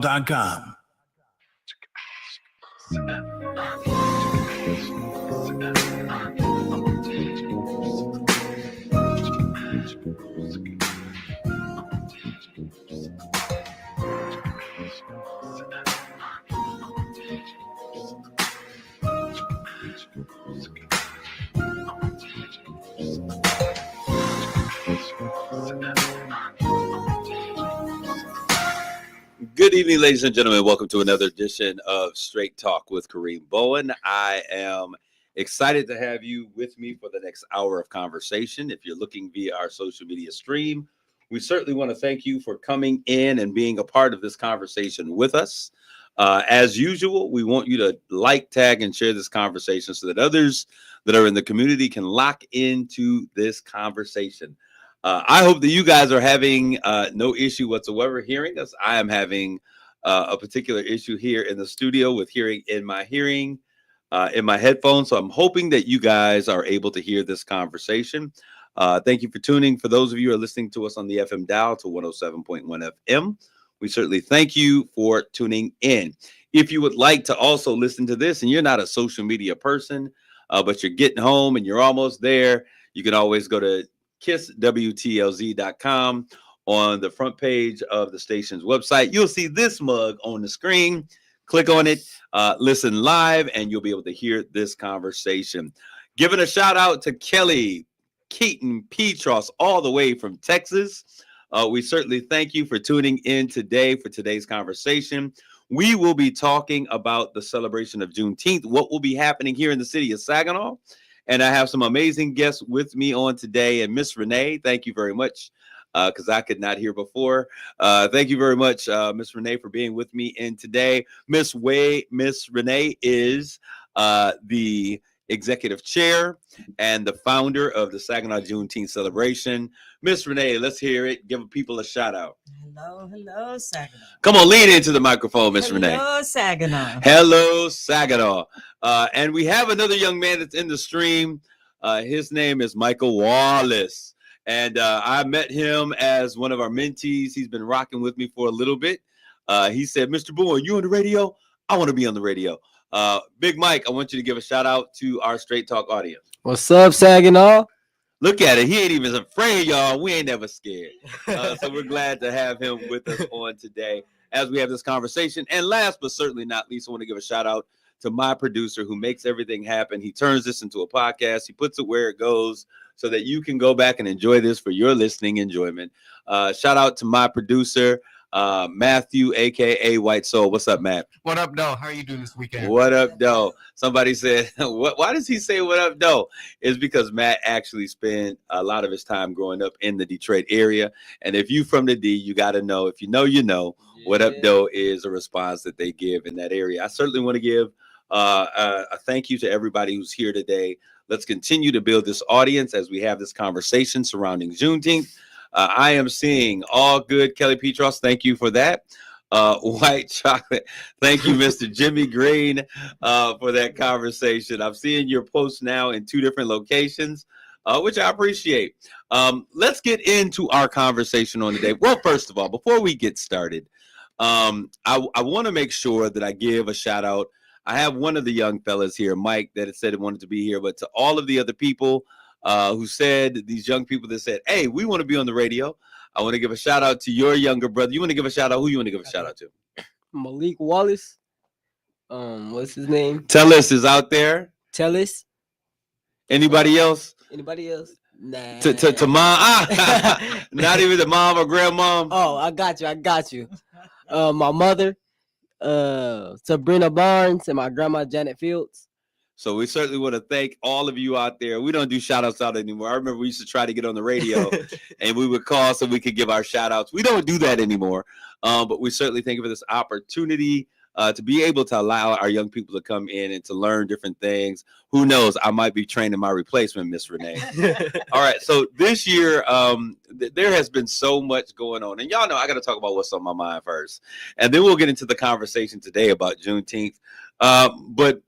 WTLZ.com. Good evening, ladies and gentlemen. Welcome to another edition of Straight Talk with Kareem Bowen. I am excited to have you with me for the next hour of conversation. If you're looking via our social media stream, we certainly want to thank you for coming in and being a part of this conversation with us. As usual, we want you to like, tag, and share this conversation so that others that are in the community can lock into this conversation. I hope that you guys are having no issue whatsoever hearing us. I am having a particular issue here in the studio with hearing in my headphones. So I'm hoping that you guys are able to hear this conversation. Thank you for tuning. For those of you who are listening to us on the FM dial to 107.1 FM, we certainly thank you for tuning in. If you would like to also listen to this and you're not a social media person, but you're getting home and you're almost there, you can always go to KissWTLZ.com. On the front page of the station's website, you'll see this mug on the screen. Click on it, listen live, and you'll be able to hear this conversation. Giving a shout out to Kelly Keaton Petros all the way from Texas. We certainly thank you for tuning in today for today's conversation. We will be talking about the celebration of Juneteenth, what will be happening here in the city of Saginaw. And I have some amazing guests with me on today. And Miss Renee, thank you very much, because I could not hear before. Thank you very much, Miss Renee, for being with me in today. Miss Renee is the executive chair and the founder of the Saginaw Juneteenth celebration. Miss Renee, let's hear it. Give people a shout out. Hello, Saginaw. Come on, lean into the microphone, Miss Renee. Hello, Saginaw. Hello, Saginaw. And we have another young man that's in the stream. His name is Michael Wallace. And I met him as one of our mentees. He's been rocking with me for a little bit. He said, Mr. Bowen, you on the radio? I want to be on the radio. Big Mike, I want you to give a shout out to our Straight Talk audience. What's up, Saginaw? Look at it. He ain't even afraid, y'all. We ain't never scared. So we're glad to have him with us on today as we have this conversation. And last but certainly not least, I want to give a shout out to my producer who makes everything happen. He turns this into a podcast. He puts it where it goes so that you can go back and enjoy this for your listening enjoyment. Shout out to my producer, Matthew, a.k.a. White Soul. What's up, Matt? What up, though? How are you doing this weekend? What up, though? Somebody said, why does he say what up, though? It's because Matt actually spent a lot of his time growing up in the Detroit area. And if you from the D, you got to know. If you know, you know. Yeah. What up, though, is a response that they give in that area. I certainly want to give a thank you to everybody who's here today. Let's continue to build this audience as we have this conversation surrounding Juneteenth. I am seeing all good. Kelly Petros, thank you for that. White chocolate. Thank you, Mr. Jimmy Green, for that conversation. I'm seeing your posts now in 2 different locations, which I appreciate. Let's get into our conversation on today. Well, first of all, before we get started, I want to make sure that I give a shout out. I have one of the young fellas here, Mike, that had said he wanted to be here, but to all of the other people who said, these young people that said, hey, we want to be on the radio. I want to give a shout out to your younger brother. You want to give a shout out? Who you want to give a shout out to? Malik Wallace. What's his name? Tellis is out there. Tellis. Anybody else? Anybody else? Nah. To mom? Not even the mom or grandmom? Oh, I got you. My mother, Sabrina Barnes, and my grandma, Janet Fields. So we certainly want to thank all of you out there. We don't do shout outs out anymore. I remember we used to try to get on the radio and we would call so we could give our shout outs. We don't do that anymore. But we certainly thank you for this opportunity to be able to allow our young people to come in and to learn different things. Who knows? I might be training my replacement, Miss Renee. All right. So this year, there has been so much going on. And y'all know I got to talk about what's on my mind first. And then we'll get into the conversation today about Juneteenth. But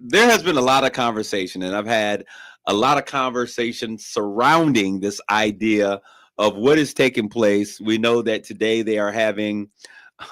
there has been a lot of conversation, and I've had a lot of conversation surrounding this idea of what is taking place. We know that today they are having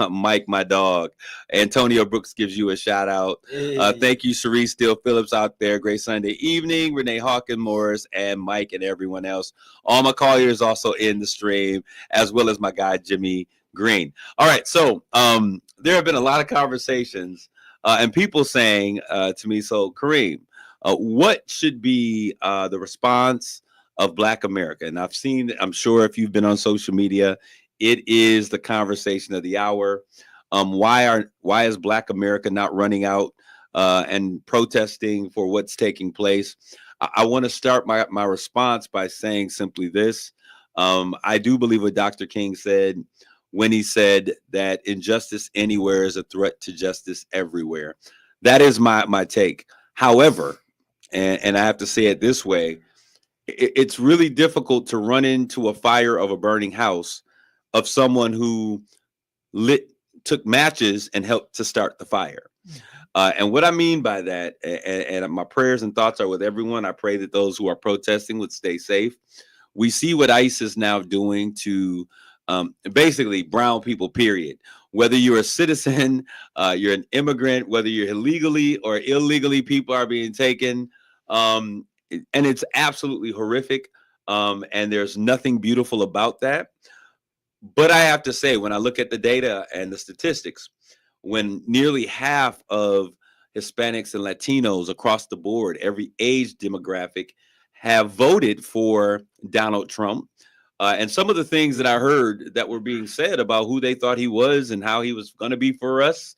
Mike, my dog. Antonio Brooks gives you a shout out. Thank you, Cherise Steele Phillips out there. Great Sunday evening. Renee Hawkins Morris and Mike and everyone else. All my colliers also in the stream, as well as my guy, Jimmy Green. All right. So there have been a lot of conversations and people saying to me, so Kareem, what should be the response of Black America? And I've seen, I'm sure if you've been on social media, it is the conversation of the hour. Why is Black America not running out and protesting for what's taking place? I want to start my response by saying simply this. I do believe what Dr. King said when he said that injustice anywhere is a threat to justice everywhere. That is my take. However, and I have to say it this way, it's really difficult to run into a fire of a burning house of someone who took matches and helped to start the fire. And what I mean by that, and my prayers and thoughts are with everyone. I pray that those who are protesting would stay safe. We see what ICE is now doing to basically brown people, period. Whether you're a citizen, you're an immigrant, whether you're illegally or illegally, people are being taken. And it's absolutely horrific. And there's nothing beautiful about that. But I have to say, when I look at the data and the statistics, when nearly half of Hispanics and Latinos across the board, every age demographic, have voted for Donald Trump, and some of the things that I heard that were being said about who they thought he was and how he was going to be for us,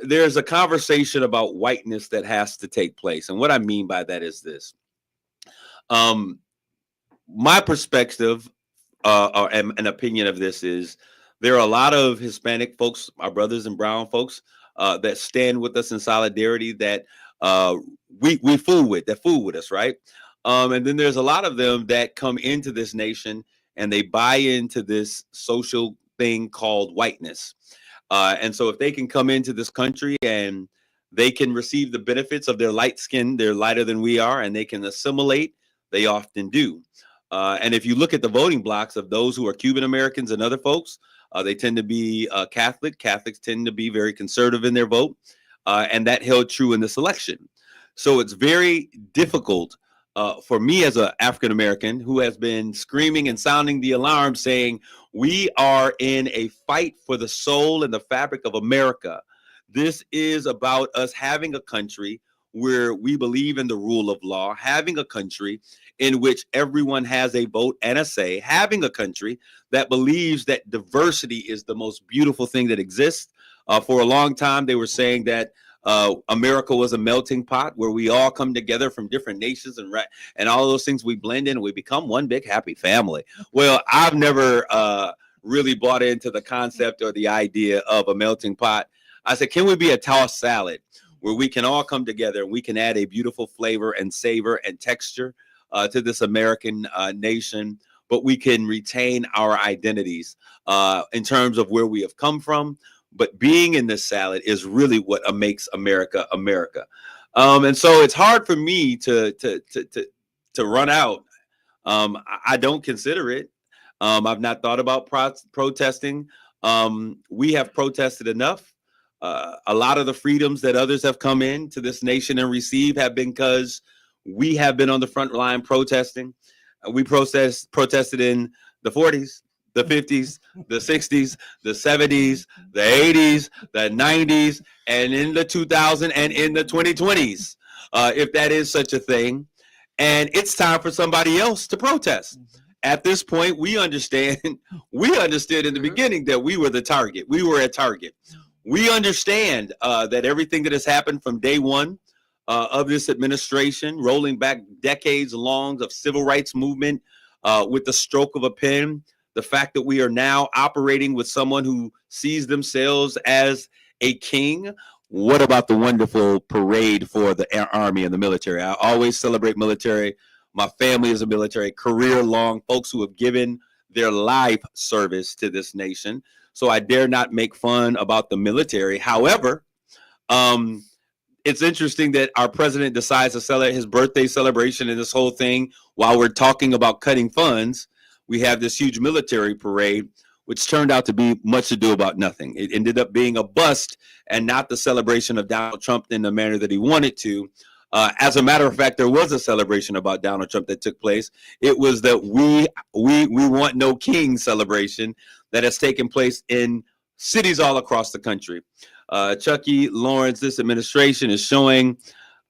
there's a conversation about whiteness that has to take place. And what I mean by that is this. My perspective and an opinion of this is there are a lot of Hispanic folks, our brothers and brown folks, that stand with us in solidarity, that we fool with us, right? And then there's a lot of them that come into this nation and they buy into this social thing called whiteness. And so if they can come into this country and they can receive the benefits of their light skin, they're lighter than we are, and they can assimilate, they often do. And if you look at the voting blocks of those who are Cuban Americans and other folks, they tend to be Catholic. Catholics tend to be very conservative in their vote. And that held true in this election. So it's very difficult for me as an African American who has been screaming and sounding the alarm saying, we are in a fight for the soul and the fabric of America. This is about us having a country where we believe in the rule of law, having a country in which everyone has a vote and a say, having a country that believes that diversity is the most beautiful thing that exists. For a long time, they were saying that America was a melting pot where we all come together from different nations and all those things, we blend in and we become one big happy family. Well, I've never really bought into the concept or the idea of a melting pot. I said, can we be a tossed salad where we can all come together and we can add a beautiful flavor and savor and texture to this American nation, but we can retain our identities in terms of where we have come from. But being in this salad is really what makes America America. And so it's hard for me to run out. I don't consider it. I've not thought about protesting. We have protested enough. A lot of the freedoms that others have come into this nation and received have been because we have been on the front line protesting. We protested in the 40s, the 50s, the 60s, the 70s, the 80s, the 90s, and in the 2000s and in the 2020s, if that is such a thing. And it's time for somebody else to protest. At this point, we understood in the beginning that we were the target. We were a target. We understand that everything that has happened from day one of this administration, rolling back decades long of civil rights movement with the stroke of a pen, the fact that we are now operating with someone who sees themselves as a king. What about the wonderful parade for the Army and the military? I always celebrate military. My family is a military, career-long folks who have given their life service to this nation. So I dare not make fun about the military. However, it's interesting that our president decides to celebrate his birthday celebration and this whole thing while we're talking about cutting funds. We have this huge military parade which turned out to be much ado about nothing. It ended up being a bust and not the celebration of Donald Trump in the manner that he wanted to. As a matter of fact, there was a celebration about Donald Trump that took place. It was the we want no king celebration that has taken place in cities all across the country. Chucky, Lawrence, this administration is showing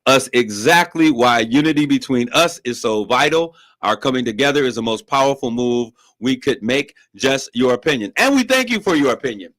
us exactly why unity between us is so vital. Our coming together is the most powerful move we could make. Just your opinion. And we thank you for your opinion.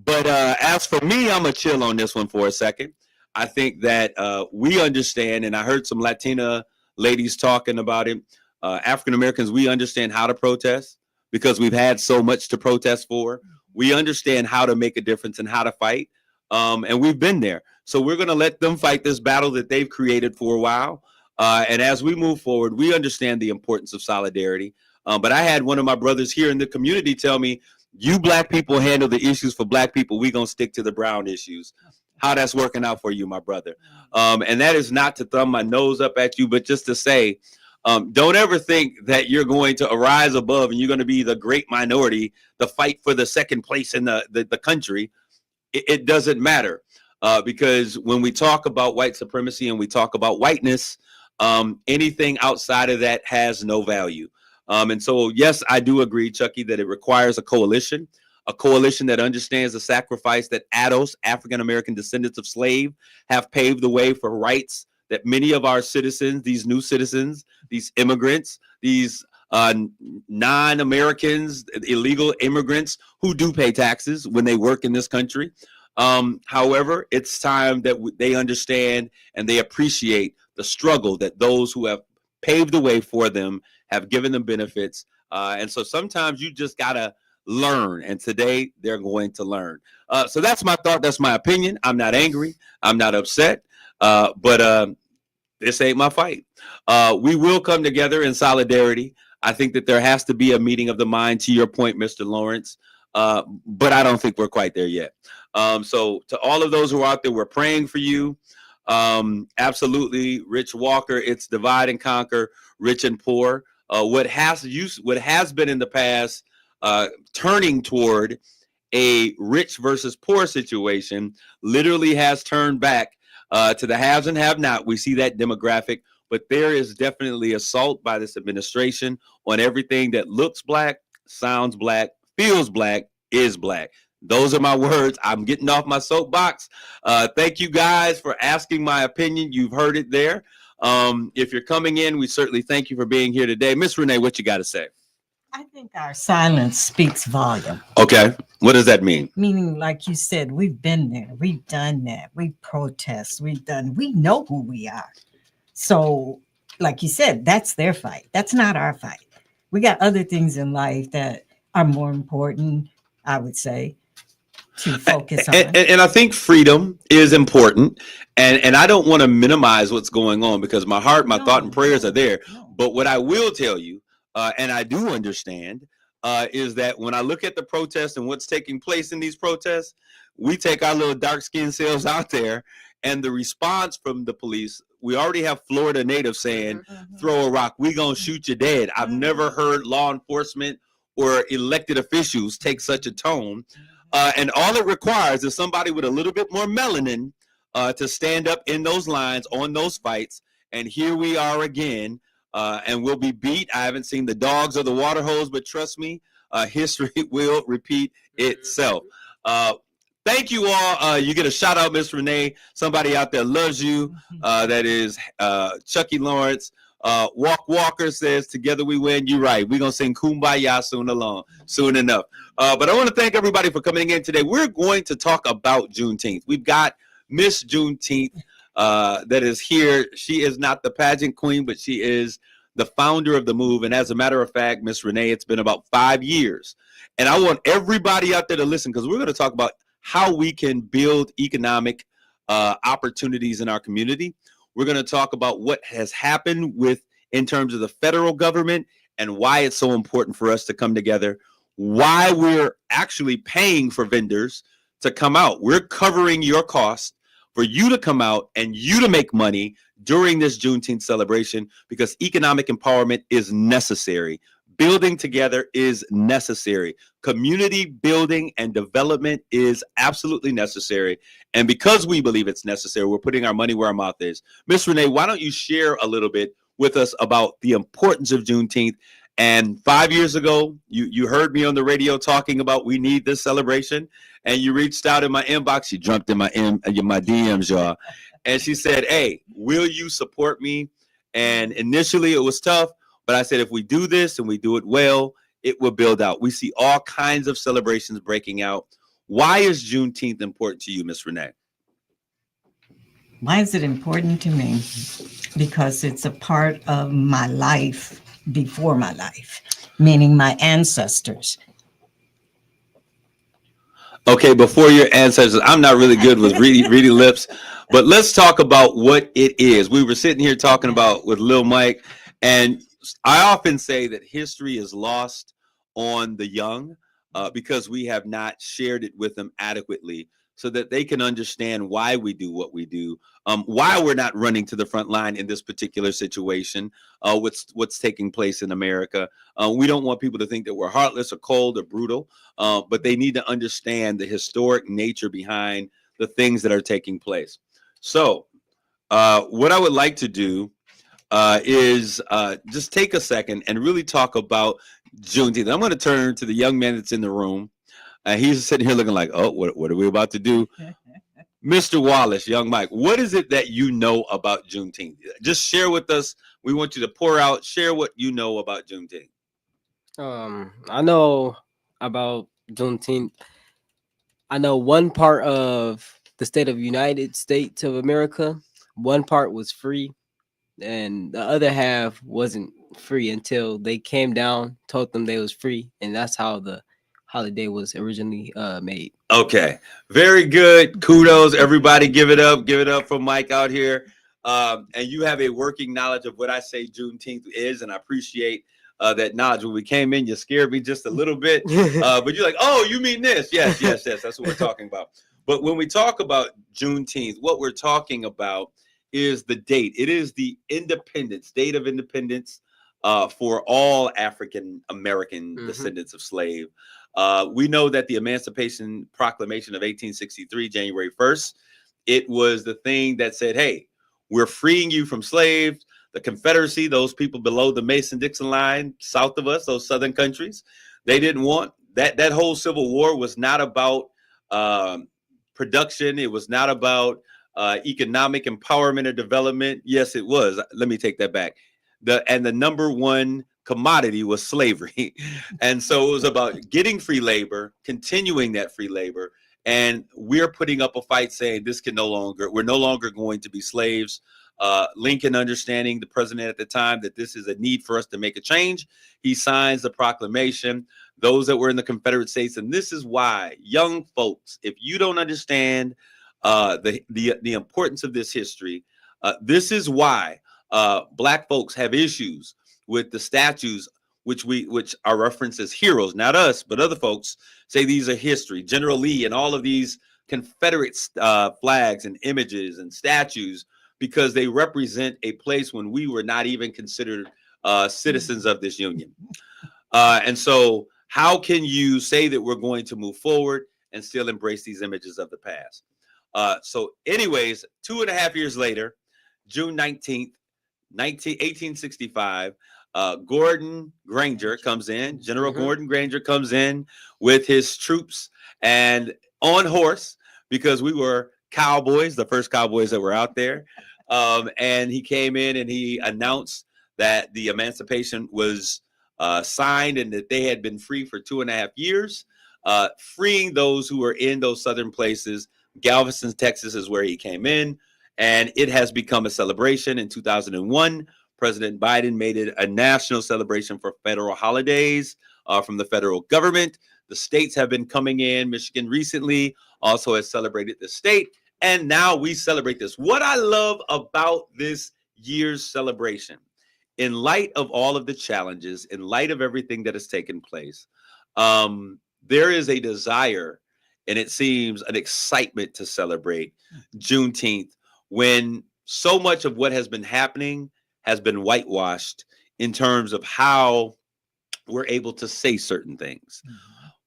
But as for me, I'm going to chill on this one for a second. I think that we understand, and I heard some Latina ladies talking about it. African Americans, we understand how to protest because we've had so much to protest for. We understand how to make a difference and how to fight. And we've been there. So we're going to let them fight this battle that they've created for a while. And as we move forward, we understand the importance of solidarity. But I had one of my brothers here in the community tell me, you black people handle the issues for black people. We're going to stick to the brown issues. How that's working out for you, my brother. And that is not to thumb my nose up at you, but just to say, don't ever think that you're going to arise above and you're going to be the great minority, the fight for the second place in the country. It doesn't matter because when we talk about white supremacy and we talk about whiteness, anything outside of that has no value. And so, yes, I do agree, Chucky, that it requires a coalition that understands the sacrifice that ADOS, African-American descendants of slave, have paved the way for rights that many of our citizens, these new citizens, these immigrants, these non-Americans, illegal immigrants who do pay taxes when they work in this country. However, it's time that they understand and they appreciate the struggle that those who have paved the way for them have given them benefits. And so sometimes you just got to learn. And today they're going to learn. So that's my thought. That's my opinion. I'm not angry. I'm not upset. But this ain't my fight. We will come together in solidarity. I think that there has to be a meeting of the mind, to your point, Mr. Lawrence. But I don't think we're quite there yet. So to all of those who are out there, we're praying for you. Absolutely. Rich Walker, it's divide and conquer, rich and poor. What has been in the past, turning toward a rich versus poor situation literally has turned back to the haves and have not. We see that demographic, but there is definitely assault by this administration on everything that looks black, sounds black, feels black, is black. Those are my words. I'm getting off my soapbox. Thank you guys for asking my opinion. You've heard it there. If you're coming in, we certainly thank you for being here today. Miss Renee, what you got to say? I think our silence speaks volume. Okay. What does that mean? Meaning, like you said, we've been there. We've done that. We protest. We know who we are. So, like you said, that's their fight. That's not our fight. We got other things in life that are more important, I would say, to focus on. And I think freedom is important. And I don't want to minimize what's going on because my heart, my thought and prayers are there. No. But what I will tell you, and I do understand, is that when I look at the protests and what's taking place in these protests, we take our little dark-skinned selves out there, and the response from the police, we already have Florida natives saying, throw a rock, we gonna shoot you dead. I've never heard law enforcement or elected officials take such a tone. And all it requires is somebody with a little bit more melanin to stand up in those lines, on those fights. And here we are again. And we'll be beat. I haven't seen the dogs or the water hose, but trust me, history will repeat itself. Thank you all. You get a shout out, Miss Renee. Somebody out there loves you. That is Chucky Lawrence. Walker says, together we win. You're right. We're going to sing Kumbaya soon enough. But I want to thank everybody for coming in today. We're going to talk about Juneteenth. We've got Miss Juneteenth that is here. She is not the pageant queen, but she is the founder of the move. And as a matter of fact, Miss Renee, it's been about 5 years. And I want everybody out there to listen because we're going to talk about how we can build economic opportunities in our community. We're going to talk about what has happened in terms of the federal government and why it's so important for us to come together, why we're actually paying for vendors to come out. We're covering your costs for you to come out and you to make money during this Juneteenth celebration because economic empowerment is necessary. building together is necessary. Community building and development is absolutely necessary. And because we believe it's necessary, we're putting our money where our mouth is. Miss Renee, why don't you share a little bit with us about the importance of Juneteenth? And 5 years ago, you heard me on the radio talking about we need this celebration, and you reached out in my inbox. You jumped in my DMs, y'all, and she said, "Hey, will you support me?" And initially, it was tough, but I said, if we do this and we do it well, it will build out. We see all kinds of celebrations breaking out. Why is Juneteenth important to you, Miss Renee? Why is it important to me? Because it's a part of my life before my life, meaning my ancestors. Okay, before your ancestors, I'm not really good with reading lips, but let's talk about what it is. We were sitting here talking about with Lil Mike, and I often say that history is lost on the young because we have not shared it with them adequately so that they can understand why we do what we do, why we're not running to the front line in this particular situation, what's taking place in America. We don't want people to think that we're heartless or cold or brutal, but they need to understand the historic nature behind the things that are taking place. So what I would like to do is just take a second and really talk about Juneteenth. I'm going to turn to the young man that's in the room. He's sitting here looking like, oh, what are we about to do? Mr. Wallace, young Mike, what is it that you know about Juneteenth? Just share with us. We want you to pour out, share what you know about Juneteenth. I know about Juneteenth. I know one part of the state of United States of America, one part was free, and the other half wasn't free until they came down, told them they was free, and that's how the holiday was originally made. Okay, very good. Kudos, everybody. Give it up for Mike out here. And you have a working knowledge of what I say Juneteenth is, and I appreciate that knowledge. When we came in, you scared me just a little bit, but you're like, oh, you mean this? Yes, that's what we're talking about. But when we talk about Juneteenth, what we're talking about is the date. It is the independence, date of independence for all African American descendants of slave. We know that the Emancipation Proclamation of 1863, January 1st, it was the thing that said, hey, we're freeing you from slaves. The Confederacy, those people below the Mason-Dixon line, south of us, those southern countries, they didn't want that. That whole Civil War was not about production. It was not about economic empowerment or development. Yes, it was. Let me take that back. The number one commodity was slavery. And so it was about getting free labor, continuing that free labor. And we're putting up a fight saying we're no longer going to be slaves. Lincoln, understanding, the president at the time, that this is a need for us to make a change, he signs the proclamation. Those that were in the Confederate States, and this is why, young folks, if you don't understand the importance of this history, this is why Black folks have issues with the statues, which are referenced as heroes, not us, but other folks say these are history. General Lee and all of these Confederate flags and images and statues, because they represent a place when we were not even considered citizens of this union. And so how can you say that we're going to move forward and still embrace these images of the past? So anyways, 2.5 years later, June 19th, 1865, Gordon Granger comes in. General Gordon Granger comes in with his troops and on horse, because we were cowboys, the first cowboys that were out there. And he came in and he announced that the emancipation was signed and that they had been free for 2.5 years, freeing those who were in those southern places. Galveston, Texas is where he came in, and it has become a celebration. In 2001, President Biden made it a national celebration for federal holidays from the federal government. The states have been coming in. Michigan recently also has celebrated the state, and now we celebrate this. What I love about this year's celebration, in light of all of the challenges, in light of everything that has taken place, there is a desire, and it seems an excitement to celebrate Juneteenth, when so much of what has been happening has been whitewashed in terms of how we're able to say certain things.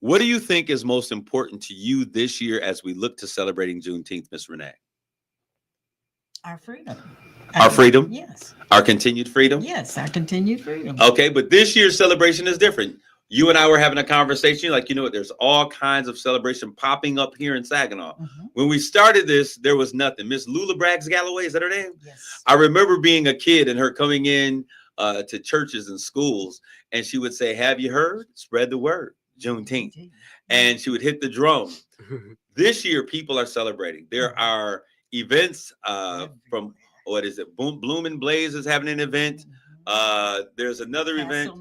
What do you think is most important to you this year as we look to celebrating Juneteenth, Miss Renee? Our freedom. Our freedom? Yes. Our continued freedom? Yes, our continued freedom. Okay, but this year's celebration is different. You and I were having a conversation, like, you know what, there's all kinds of celebration popping up here in Saginaw. When we started this, there was nothing. Miss Lula Braggs Galloway, is that her name? Yes. I remember being a kid and her coming in to churches and schools, and she would say, have you heard? Spread the word, Juneteenth. And she would hit the drum. This year, people are celebrating. There are events from, what is it? Bloom and Blaze is having an event. There's another event.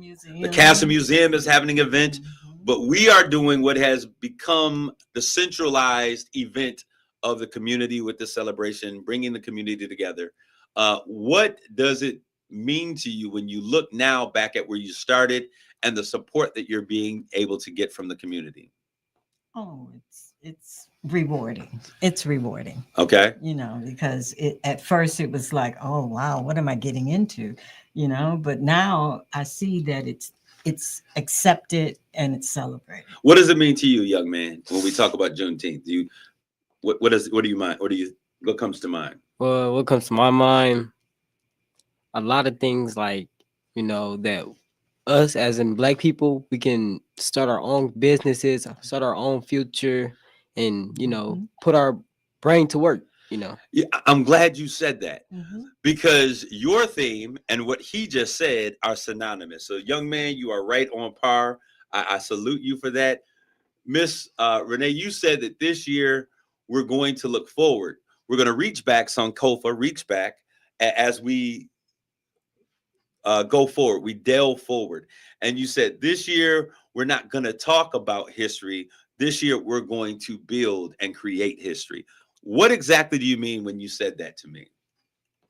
The Castle Museum is having an event. But we are doing what has become the centralized event of the community with the celebration, bringing the community together. What does it mean to you when you look now back at where you started and the support that you're being able to get from the community? Oh, it's rewarding. It's rewarding. Okay. You know, because at first it was like, oh wow, what am I getting into? You know, but now I see that it's accepted and it's celebrated. What does it mean to you, young man, when we talk about Juneteenth? What comes to mind? Well, what comes to my mind, a lot of things like, you know, that us as in Black people, we can start our own businesses, start our own future, and, you know, put our brain to work, you know. Yeah, I'm glad you said that, because your theme and what he just said are synonymous. So, young man, you are right on par. I salute you for that. Miss Renee, you said that this year we're going to look forward. We're going to reach back, Sankofa, reach back as we go forward. We delve forward. And you said this year we're not going to talk about history. This year we're going to build and create history. What exactly do you mean when you said that to me?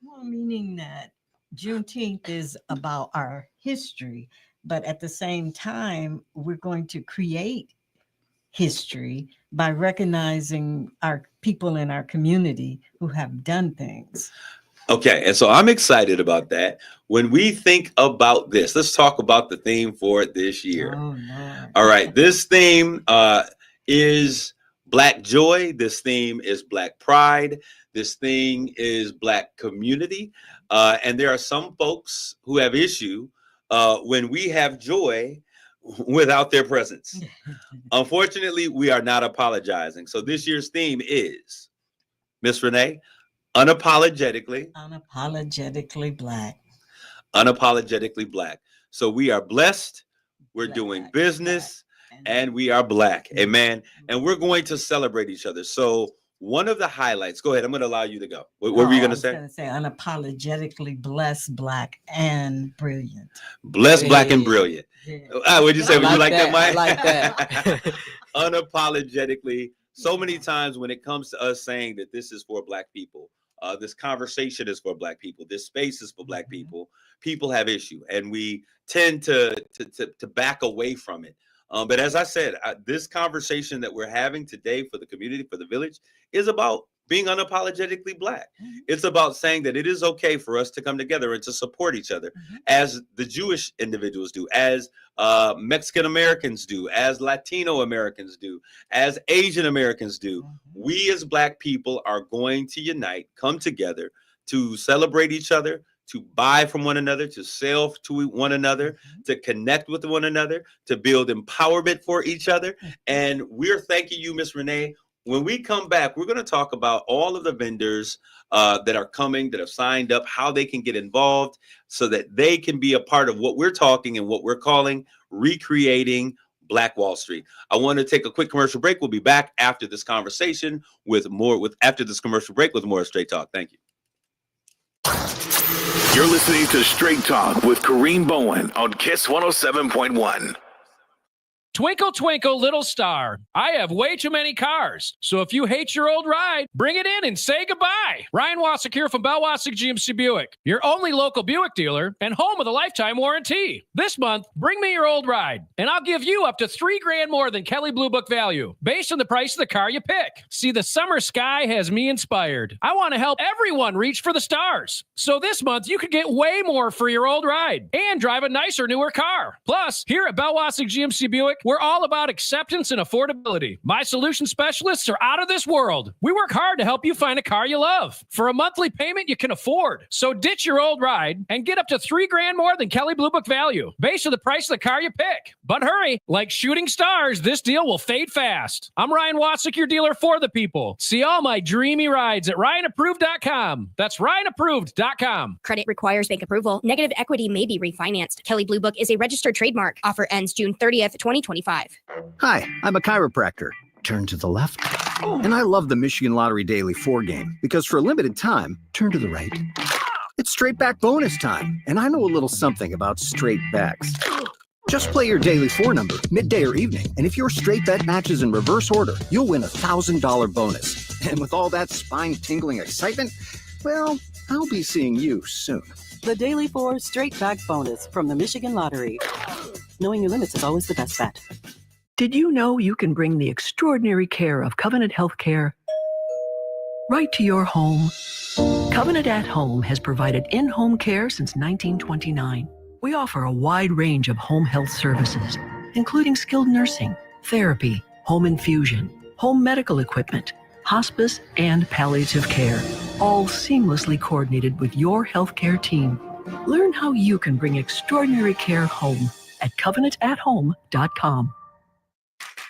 Well, meaning that Juneteenth is about our history, but at the same time, we're going to create history by recognizing our people in our community who have done things. Okay, and so I'm excited about that. When we think about this, let's talk about the theme for this year. Oh, Lord. All right, this theme is Black joy. This theme is Black pride. This thing is Black community. And there are some folks who have issue when we have joy without their presence. Unfortunately, we are not apologizing. So this year's theme is, Miss Renee, unapologetically Black. Unapologetically Black. So we are blessed, we're doing business, and we are Black. Amen. And we're going to celebrate each other. So one of the highlights, go ahead, I'm going to allow you to go. What were you going to say? I was going to say unapologetically blessed, Black, and brilliant. Blessed, Black, and brilliant. Yeah. What'd you say? Would you like that, Mike? I like that. Unapologetically. So many times when it comes to us saying that this is for Black people, this conversation is for Black people, this space is for Black people, people have issue, and we tend to back away from it. But as I said, this conversation that we're having today for the community, for the village, is about being unapologetically Black. It's about saying that it is okay for us to come together and to support each other, as the Jewish individuals do, as Mexican Americans do, as Latino Americans do, as Asian Americans do. We as Black people are going to unite, come together to celebrate each other, to buy from one another, to sell to one another, to connect with one another, to build empowerment for each other. And we're thanking you, Miss Renee. When we come back, we're going to talk about all of the vendors that are coming, that have signed up, how they can get involved so that they can be a part of what we're talking and what we're calling recreating Black Wall Street. I want to take a quick commercial break. We'll be back after this conversation after this commercial break with more Straight Talk. Thank you. You're listening to Straight Talk with Kareem Bowen on KISS 107.1. Twinkle, twinkle, little star. I have way too many cars. So if you hate your old ride, bring it in and say goodbye. Ryan Wasik here from Bell Wasik GMC Buick, your only local Buick dealer and home of the lifetime warranty. This month, bring me your old ride, and I'll give you up to $3,000 more than Kelley Blue Book value, based on the price of the car you pick. See, the summer sky has me inspired. I want to help everyone reach for the stars. So this month, you could get way more for your old ride and drive a nicer, newer car. Plus, here at Bell Wasik GMC Buick, we're all about acceptance and affordability. My solution specialists are out of this world. We work hard to help you find a car you love for a monthly payment you can afford. So ditch your old ride and get up to $3,000 more than Kelley Blue Book value, based on the price of the car you pick. But hurry, like shooting stars, this deal will fade fast. I'm Ryan Wasik, your dealer for the people. See all my dreamy rides at RyanApproved.com. That's RyanApproved.com. Credit requires bank approval. Negative equity may be refinanced. Kelley Blue Book is a registered trademark. Offer ends June 30th, 2025. Hi, I'm a chiropractor. Turn to the left. And I love the Michigan Lottery Daily 4 game because for a limited time, turn to the right. It's straight back bonus time, and I know a little something about straight backs. Just play your daily 4 number, midday or evening, and if your straight bet matches in reverse order, you'll win a $1,000 bonus. And with all that spine-tingling excitement, well, I'll be seeing you soon. The Daily 4 Straight Back Bonus from the Michigan Lottery. Knowing your limits is always the best bet. Did you know you can bring the extraordinary care of Covenant Healthcare right to your home? Covenant at Home has provided in-home care since 1929. We offer a wide range of home health services, including skilled nursing, therapy, home infusion, home medical equipment, hospice, and palliative care, all seamlessly coordinated with your healthcare team. Learn how you can bring extraordinary care home at covenantathome.com.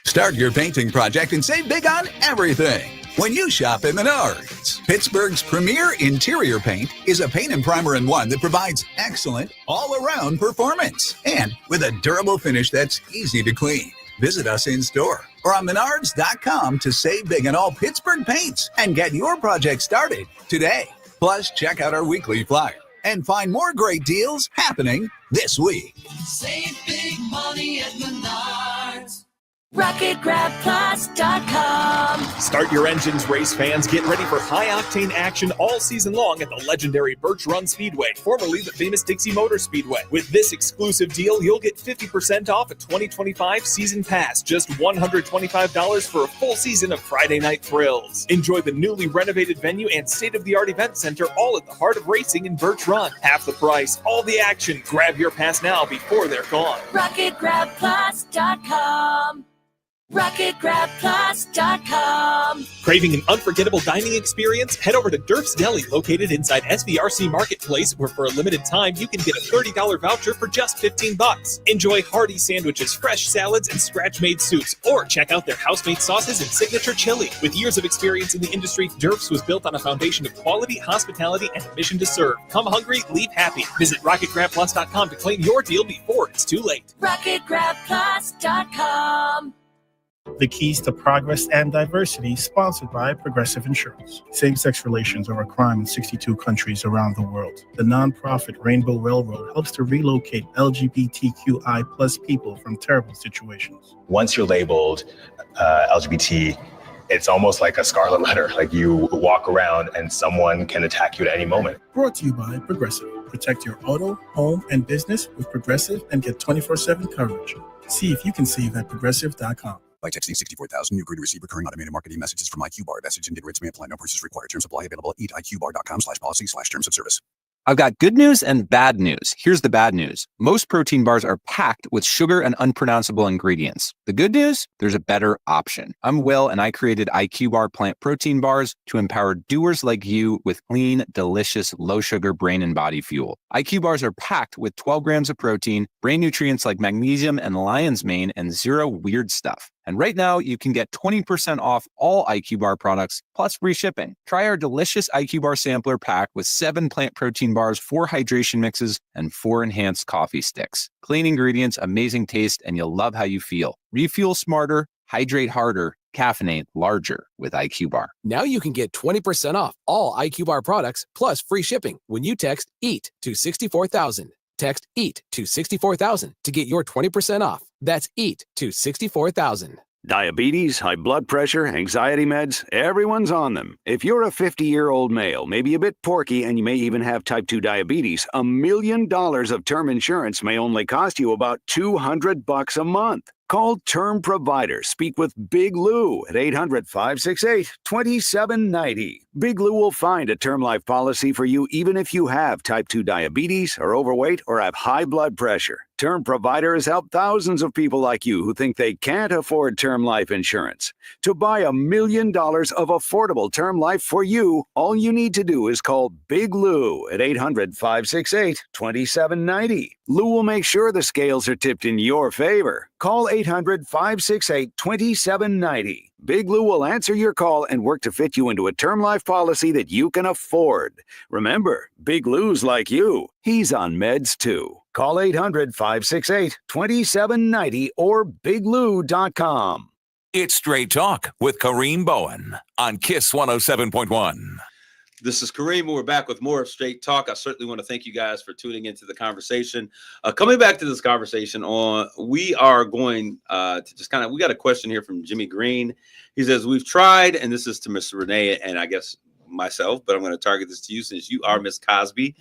Start your painting project and save big on everything when you shop at Menards. Pittsburgh's premier interior paint is a paint and primer in one that provides excellent all-around performance and with a durable finish that's easy to clean. Visit us in store or on menards.com to save big on all Pittsburgh paints and get your project started today. Plus, check out our weekly flyer and find more great deals happening this week. Save big money at Menards. RocketGrabPlus.com. Start your engines, race fans. Get ready for high-octane action all season long at the legendary Birch Run Speedway, formerly the famous Dixie Motor Speedway. With this exclusive deal, you'll get 50% off a 2025 season pass, just $125 for a full season of Friday night thrills. Enjoy the newly renovated venue and state-of-the-art event center, all at the heart of racing in Birch Run. Half the price, all the action. Grab your pass now before they're gone. RocketGrabPlus.com. RocketGrabPlus.com. Craving an unforgettable dining experience? Head over to Durf's Deli, located inside SVRC Marketplace, where for a limited time you can get a $30 voucher for just $15. Enjoy hearty sandwiches, fresh salads, and scratch-made soups, or check out their house-made sauces and signature chili. With years of experience in the industry, Durf's was built on a foundation of quality, hospitality, and a mission to serve. Come hungry, leave happy. Visit RocketGrabPlus.com to claim your deal before it's too late. RocketGrabPlus.com. The Keys to Progress and Diversity, sponsored by Progressive Insurance. Same-sex relations are a crime in 62 countries around the world. The nonprofit Rainbow Railroad helps to relocate LGBTQI plus people from terrible situations. Once you're labeled LGBT, it's almost like a scarlet letter. Like you walk around and someone can attack you at any moment. Brought to you by Progressive. Protect your auto, home, and business with Progressive and get 24/7 coverage. See if you can save at Progressive.com. By texting 64,000, you agree to receive recurring automated marketing messages from IQ Bar. Message and data rates may apply. No purchase required. Terms apply. Available at eatiqbar.com/policy/terms of service. I've got good news and bad news. Here's the bad news. Most protein bars are packed with sugar and unpronounceable ingredients. The good news? There's a better option. I'm Will, and I created IQ Bar plant protein bars to empower doers like you with clean, delicious, low-sugar brain and body fuel. IQ Bars are packed with 12 grams of protein, brain nutrients like magnesium and lion's mane, and zero weird stuff. And right now, you can get 20% off all IQ Bar products, plus free shipping. Try our delicious IQ Bar sampler pack with 7 plant protein bars, 4 hydration mixes, and 4 enhanced coffee sticks. Clean ingredients, amazing taste, and you'll love how you feel. Refuel smarter, hydrate harder, caffeinate larger with IQ Bar. Now you can get 20% off all IQ Bar products, plus free shipping when you text EAT to 64,000. Text EAT to 64,000 to get your 20% off. That's EAT to 64,000. Diabetes, high blood pressure, anxiety meds, everyone's on them. If you're a 50-year-old male, maybe a bit porky, and you may even have type 2 diabetes, $1 million of term insurance may only cost you about $200 a month. Call Term Provider. Speak with Big Lou at 800-568-2790. Big Lou will find a term life policy for you even if you have type 2 diabetes, are overweight, or have high blood pressure. Term Provider has helped thousands of people like you who think they can't afford term life insurance. To buy $1 million of affordable term life for you, all you need to do is call Big Lou at 800-568-2790. Lou will make sure the scales are tipped in your favor. Call 800-568-2790. Big Lou will answer your call and work to fit you into a term life policy that you can afford. Remember, Big Lou's like you. He's on meds too. Call 800-568-2790 or biglou.com. It's Straight Talk with Kareem Bowen on KISS 107.1. This is Kareem. We're back with more of Straight Talk. I certainly want to thank you guys for tuning into the conversation. Coming back to this conversation we are going to just we got a question here from Jimmy Green. He says, we've tried, and this is to Miss Renee and I guess myself, but I'm going to target this to you since you are Miss Cosby.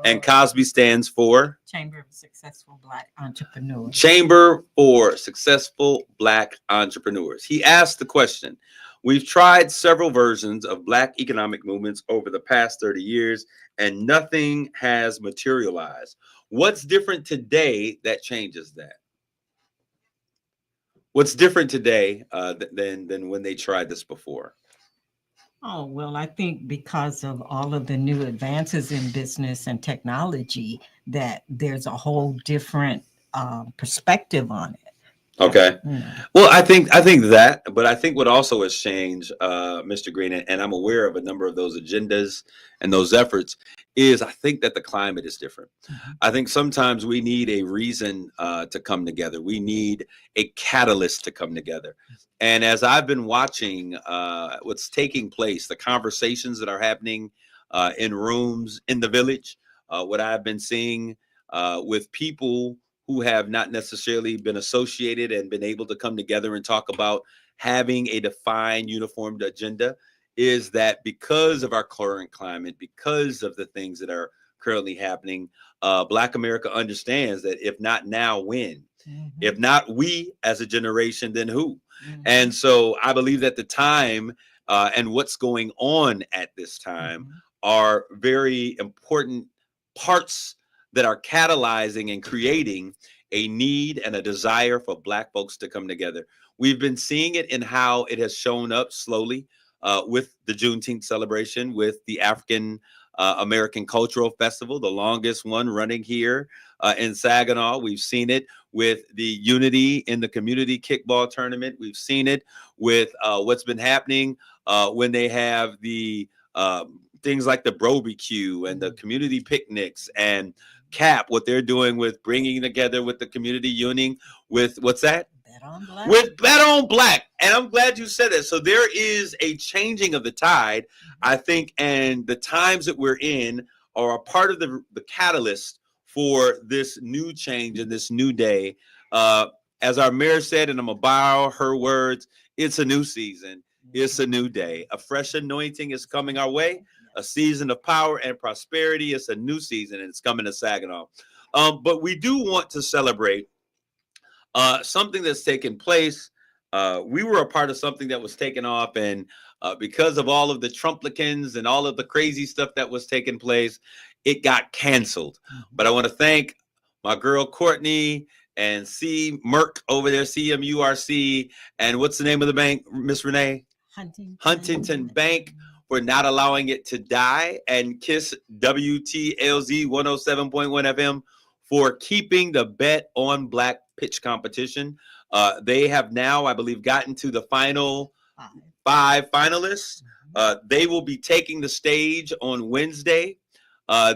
And Cosby stands for? Chamber of Successful Black Entrepreneurs. Chamber for Successful Black Entrepreneurs. He asked the question, we've tried several versions of Black economic movements over the past 30 years, and nothing has materialized. What's different today that changes that? What's different today than when they tried this before? Oh, well, I think because of all of the new advances in business and technology, that there's a whole different perspective on it. Okay. Well, I think that, but I think what also has changed, Mr. Green, and I'm aware of a number of those agendas and those efforts, is I think that the climate is different. I think sometimes we need a reason to come together. We need a catalyst to come together. And as I've been watching what's taking place, the conversations that are happening in rooms in the village, what I've been seeing with people who have not necessarily been associated and been able to come together and talk about having a defined, uniformed agenda, is that because of our current climate, because of the things that are currently happening, Black America understands that if not now, when? If not we as a generation, then who? And so I believe that the time and what's going on at this time are very important parts that are catalyzing and creating a need and a desire for Black folks to come together. We've been seeing it in how it has shown up slowly with the Juneteenth celebration, with the African American Cultural Festival, the longest one running here in Saginaw. We've seen it with the Unity in the community kickball tournament. We've seen it with what's been happening when they have the things like the Brobecue and the community picnics, and CAP, what they're doing with bringing together with the community union with what's that? Bet on Black. With Bet on Black. And I'm glad you said that. So there is a changing of the tide, I think, and the times that we're in are a part of the catalyst for this new change and this new day. As our mayor said, and I'm going to borrow her words, it's a new season. It's a new day. A fresh anointing is coming our way. A season of power and prosperity. It's a new season, and it's coming to Saginaw. But we do want to celebrate something that's taken place. We were a part of something that was taken off, and because of all of the Trumplicans and all of the crazy stuff that was taking place, it got canceled. But I want to thank my girl Courtney and C. Merck over there, CMURC, and what's the name of the bank, Miss Renee? Huntington Bank, for not allowing it to die, and KISS WTLZ 107.1 FM for keeping the Bet on Black pitch competition. They have now, I believe, gotten to the final 5 finalists. They will be taking the stage on Wednesday,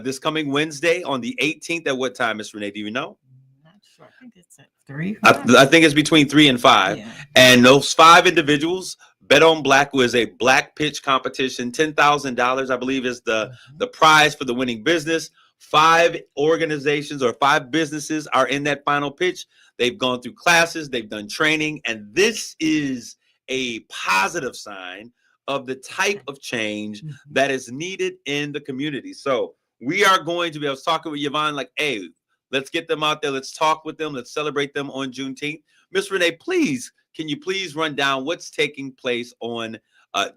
this coming Wednesday on the 18th. At what time, Miss Renee? Do you know? Not sure. I think it's at 3. I think it's between 3 and 5. Yeah. And those 5 individuals, Bet on Black was a black pitch competition. $10,000, I believe, is the prize for the winning business. 5 organizations or 5 businesses are in that final pitch. They've gone through classes, they've done training, and this is a positive sign of the type of change that is needed in the community. So we are going to be, I was talking with Yvonne, like, hey, let's get them out there. Let's talk with them. Let's celebrate them on Juneteenth. Ms. Renee, please, can you please run down what's taking place on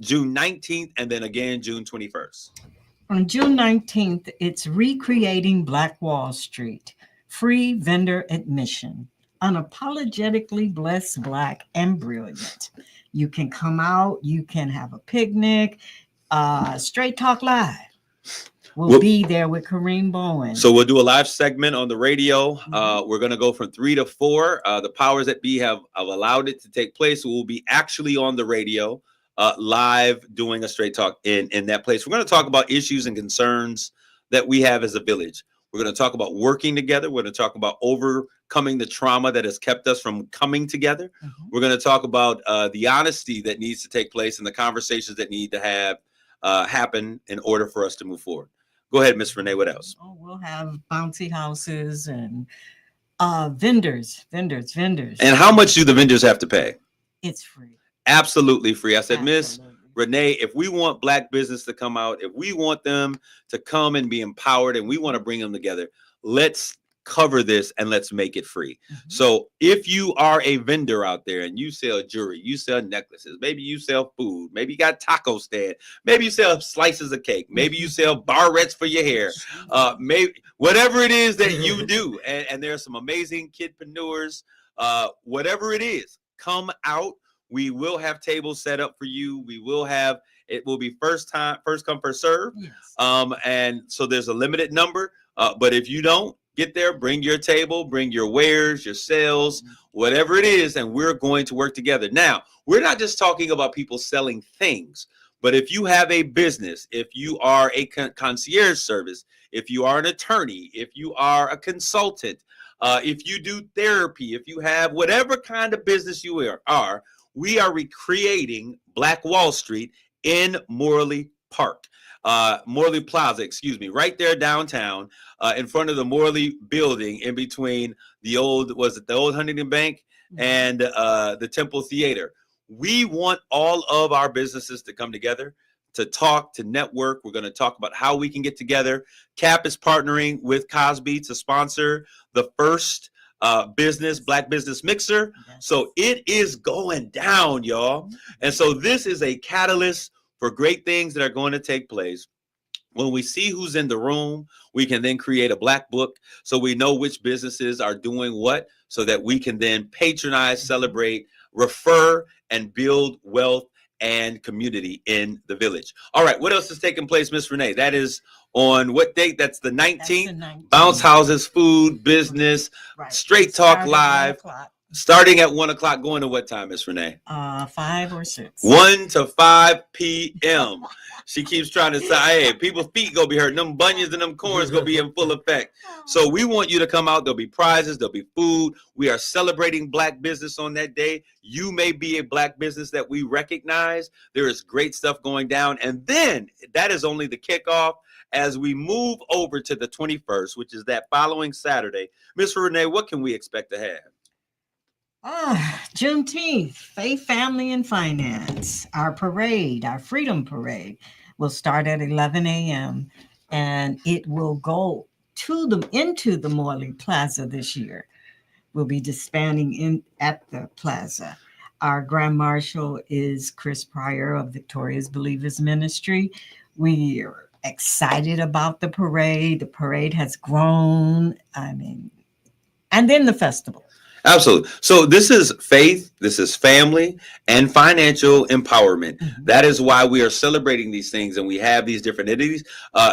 June 19th and then again June 21st? On June 19th, it's Recreating Black Wall Street, free vendor admission, unapologetically blessed, Black, and brilliant. You can come out, you can have a picnic, Straight Talk Live. We'll be there with Kareem Bowen. So we'll do a live segment on the radio. We're going to go from 3 to 4. The powers that be have allowed it to take place. We'll be actually on the radio live doing a straight talk in that place. We're going to talk about issues and concerns that we have as a village. We're going to talk about working together. We're going to talk about overcoming the trauma that has kept us from coming together. We're going to talk about the honesty that needs to take place and the conversations that need to have happen in order for us to move forward. Go ahead, Ms. Renee. What else? Oh, we'll have bouncy houses and vendors. And how much do the vendors have to pay? It's free. Absolutely free. I said, Miss Renee, if we want Black business to come out, if we want them to come and be empowered and we want to bring them together, let's cover this and let's make it free. So if you are a vendor out there and you sell jewelry, you sell necklaces, maybe you sell food, maybe you got taco stand, maybe you sell slices of cake, maybe you sell barrettes for your hair, maybe whatever it is that you do. And there are some amazing kidpreneurs, whatever it is, come out. We will have tables set up for you. We will have, it will be first come, first serve. And so there's a limited number, but if you don't get there, bring your table, bring your wares, your sales, whatever it is, and we're going to work together. Now, we're not just talking about people selling things, but if you have a business, if you are a concierge service, if you are an attorney, if you are a consultant, if you do therapy, if you have whatever kind of business you are, we are recreating Black Wall Street in Morley Park. Morley Plaza, excuse me, right there downtown, in front of the Morley building, in between the old Huntington Bank and the Temple Theater. We want all of our businesses to come together, to talk, to network. We're going to talk about how we can get together. CAP is partnering with Cosby to sponsor the first Black Business Mixer. So it is going down, y'all. And so this is a catalyst for great things that are going to take place. When we see who's in the room, we can then create a black book so we know which businesses are doing what, so that we can then patronize, celebrate, refer, and build wealth and community in the village. All right, what else is taking place, Miss Renee? That is on what date? That's the 19th. Bounce houses, food, business, Straight Talk Live. Starting at 1 o'clock, going to what time, Miss Renee? 5 or 6. 1 to 5 p.m. She keeps trying to say, hey, people's feet gonna be hurting. Them bunions and them corns gonna be in full effect. So we want you to come out. There'll be prizes. There'll be food. We are celebrating Black business on that day. You may be a Black business that we recognize. There is great stuff going down. And then that is only the kickoff. As we move over to the 21st, which is that following Saturday, Miss Renee, what can we expect to have? Juneteenth, Faith, Family, and Finance. Our parade, our Freedom Parade, will start at 11 a.m. and it will go into the Morley Plaza this year. We'll be disbanding at the plaza. Our Grand Marshal is Chris Pryor of Victoria's Believers Ministry. We are excited about the parade. The parade has grown. And then the festival. Absolutely. So this is faith, this is family, and financial empowerment. That is why we are celebrating these things, and we have these different entities.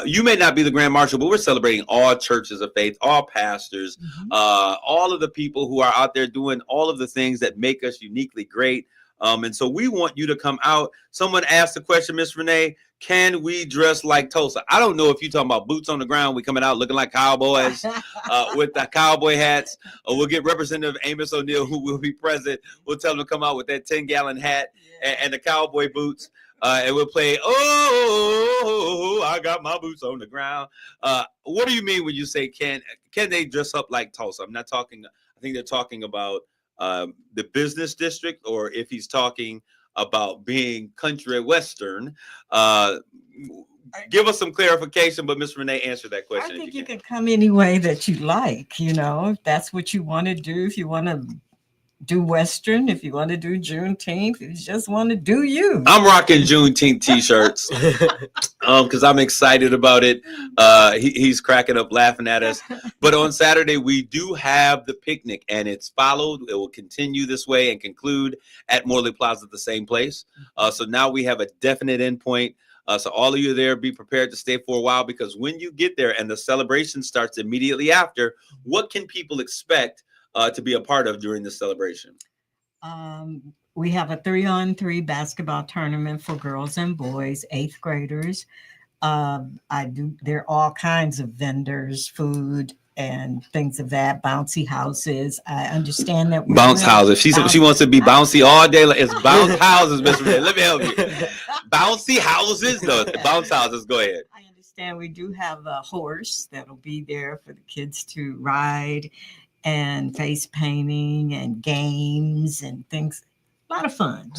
You may not be the Grand Marshal, but we're celebrating all churches of faith, all pastors, all of the people who are out there doing all of the things that make us uniquely great. And so we want you to come out. Someone asked the question, Miss Renee, can we dress like Tulsa? I don't know if you're talking about boots on the ground. We coming out looking like cowboys with the cowboy hats. Or we'll get Representative Amos O'Neill, who will be present. We'll tell him to come out with that 10-gallon hat and the cowboy boots. and we'll play, oh, I got my boots on the ground. What do you mean when you say, can they dress up like Tulsa? I'm not talking, I think they're talking about the business district, or if he's talking about being country western. Give us some clarification, but Miss Renee, answer that question. I think you can come any way that you like, if that's what you want to do. If you want to do Western, if you want to do Juneteenth, if you just want to do you. I'm rocking Juneteenth t-shirts because I'm excited about it. He's cracking up laughing at us. But on Saturday, we do have the picnic, and it's followed. It will continue this way and conclude at Morley Plaza at the same place. So now we have a definite endpoint. So all of you there, be prepared to stay for a while, because when you get there and the celebration starts immediately after, what can people expect to be a part of during the celebration? We have a 3-on-3 basketball tournament for girls and boys, 8th graders. There are all kinds of vendors, food and things of that, bouncy houses. I understand that Bounce houses. She wants to be bouncy all day. It's bounce houses, Miss Renee. Let me help you. Bouncy houses? No, bounce houses. Go ahead. I understand we do have a horse that'll be there for the kids to ride, and face painting and games and things. A lot of fun.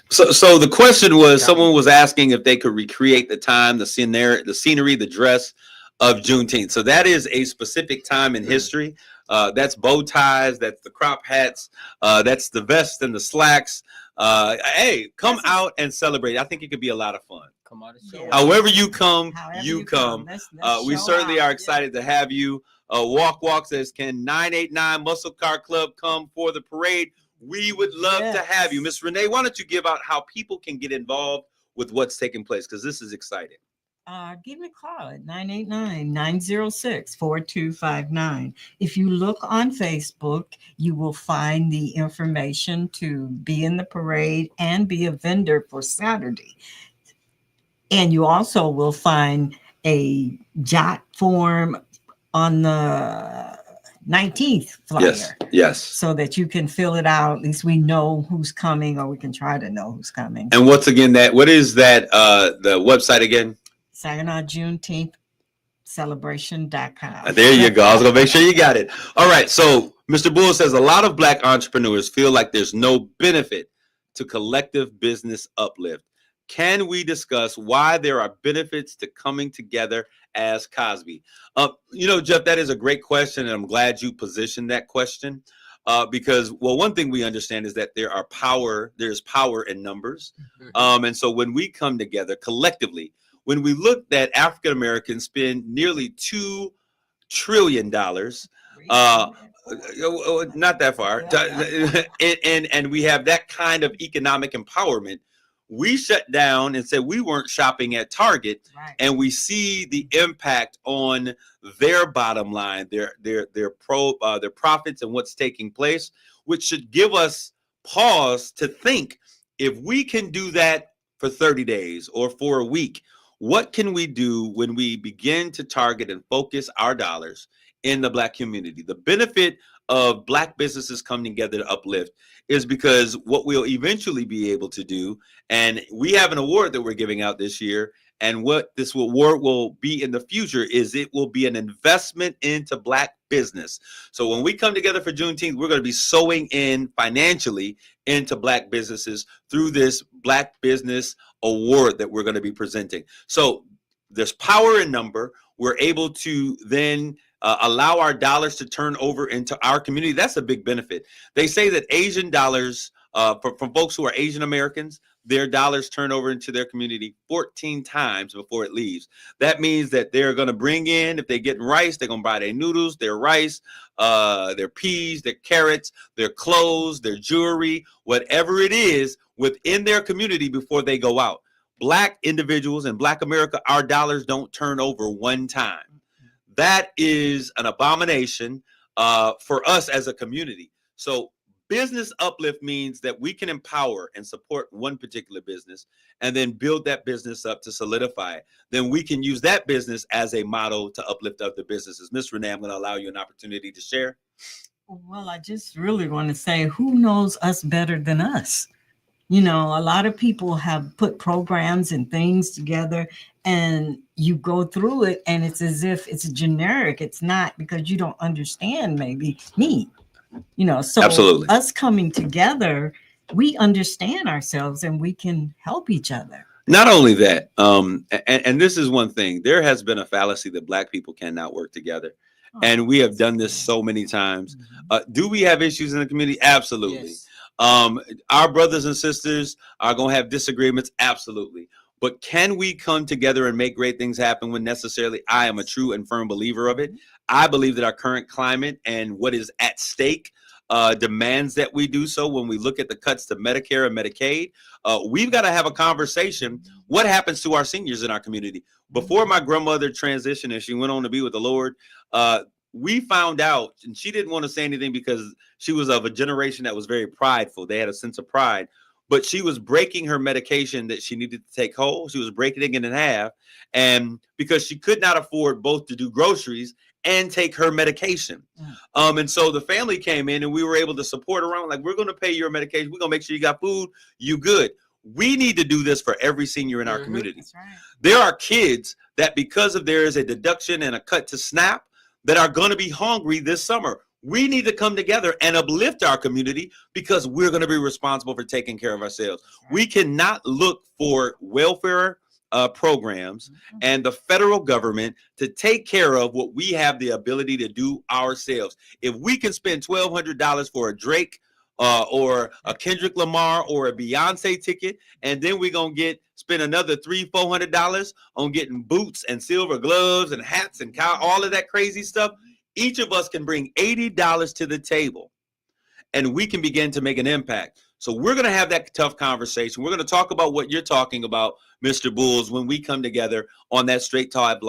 So the question was, someone was asking if they could recreate the time, the scenery, the dress of Juneteenth. So that is a specific time in history. That's bow ties, that's the crop hats, that's the vest and the slacks. Hey, come out and celebrate. I think it could be a lot of fun. Come on, show However you come, you come. We certainly are excited to have you. Walk says, can 989 Muscle Car Club come for the parade? We would love to have you. Miss Renee, why don't you give out how people can get involved with what's taking place, because this is exciting. Give me a call at 989-906-4259. If you look on Facebook, you will find the information to be in the parade and be a vendor for Saturday. And you also will find a jot form on the 19th flyer. Yes. So that you can fill it out. At least we know who's coming, or we can try to know who's coming. And what is that, the website again? Saginaw Juneteenth celebration.com. There you go. I was going to make sure you got it. All right. So Mr. Bull says a lot of Black entrepreneurs feel like there's no benefit to collective business uplift. Can we discuss why there are benefits to coming together as Cosby? Jeff, that is a great question, and I'm glad you positioned that question because, well, one thing we understand is that there's power in numbers. And so when we come together collectively, when we look that African Americans spend nearly $2 trillion, not that far, and we have that kind of economic empowerment, we shut down and said we weren't shopping at Target, and we see the impact on their bottom line, their profits and what's taking place, which should give us pause to think, if we can do that for 30 days or for a week, what can we do when we begin to target and focus our dollars in the Black community? The benefit of Black businesses coming together to uplift is because what we'll eventually be able to do, and we have an award that we're giving out this year, and what this award will be in the future is it will be an investment into Black business. So when we come together for Juneteenth, we're going to be sowing in financially into Black businesses through this Black Business Award that we're going to be presenting. So there's power in number. We're able to then allow our dollars to turn over into our community. That's a big benefit. They say that Asian dollars, from folks who are Asian Americans, their dollars turn over into their community 14 times before it leaves. That means that they're going to bring in, if they're getting rice, they're going to buy their noodles, their rice, their peas, their carrots, their clothes, their jewelry, whatever it is within their community before they go out. Black individuals in Black America, our dollars don't turn over one time. That is an abomination for us as a community. So business uplift means that we can empower and support one particular business and then build that business up to solidify it. Then we can use that business as a model to uplift other businesses. Ms. Renee, I'm going to allow you an opportunity to share. Well, I just really want to say, who knows us better than us? You know, a lot of people have put programs and things together, and you go through it and it's as if it's generic. It's not, because you don't understand maybe me, you know. So Absolutely. us coming together, we understand ourselves and we can help each other. Not only that, and this is one thing, there has been a fallacy that Black people cannot work together. And we have done this so many times. Do we have issues in the community? Absolutely. Yes. Our brothers and sisters are going to have disagreements. Absolutely. But can we come together and make great things happen when necessarily? I am a true and firm believer of it. I believe that our current climate and what is at stake demands that we do so. When we look at the cuts to Medicare and Medicaid, we've got to have a conversation. What happens to our seniors in our community? Before my grandmother transitioned and she went on to be with the Lord, we found out, and she didn't want to say anything because she was of a generation that was very prideful. They had a sense of pride, but she was breaking her medication that she needed to take whole. She was breaking it in half, and because she could not afford both to do groceries and take her medication. And so the family came in and we were able to support her around, like, we're going to pay your medication. We're going to make sure you got food. You good. We need to do this for every senior in our community. That's right. There are kids that, because of there is a deduction and a cut to SNAP, that are going to be hungry this summer. We need to come together and uplift our community because we're going to be responsible for taking care of ourselves. We cannot look for welfare programs and the federal government to take care of what we have the ability to do ourselves. If we can spend $1,200 for a Drake or a Kendrick Lamar or a Beyonce ticket, and then we're going to spend another $300-400 on getting boots and silver gloves and hats and all of that crazy stuff, each of us can bring $80 to the table and we can begin to make an impact. So we're going to have that tough conversation. We're going to talk about what you're talking about, Mr. Bulls, when we come together on that Straight Talk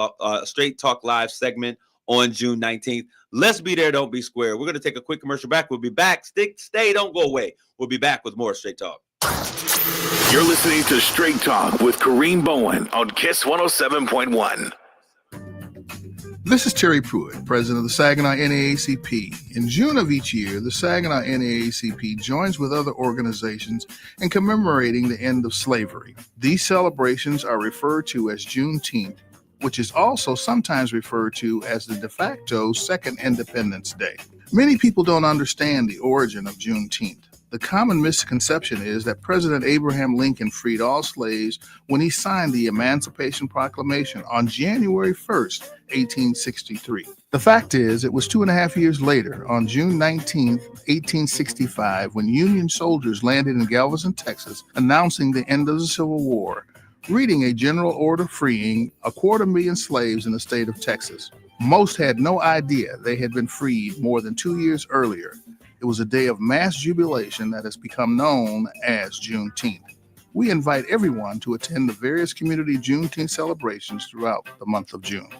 Live segment on June 19th. Let's be there. Don't be square. We're going to take a quick commercial back. We'll be back. Stay. Don't go away. We'll be back with more Straight Talk. You're listening to Straight Talk with Kareem Bowen on KISS 107.1. This is Terry Pruitt, president of the Saginaw NAACP. In June of each year, the Saginaw NAACP joins with other organizations in commemorating the end of slavery. These celebrations are referred to as Juneteenth, which is also sometimes referred to as the de facto Second Independence Day. Many people don't understand the origin of Juneteenth. The common misconception is that President Abraham Lincoln freed all slaves when he signed the Emancipation Proclamation on January 1st, 1863. The fact is, it was 2.5 years later, on June 19, 1865, when Union soldiers landed in Galveston, Texas, announcing the end of the Civil War, reading a general order freeing 250,000 slaves in the state of Texas. Most had no idea they had been freed more than 2 years earlier. It was a day of mass jubilation that has become known as Juneteenth. We invite everyone to attend the various community Juneteenth celebrations throughout the month of June.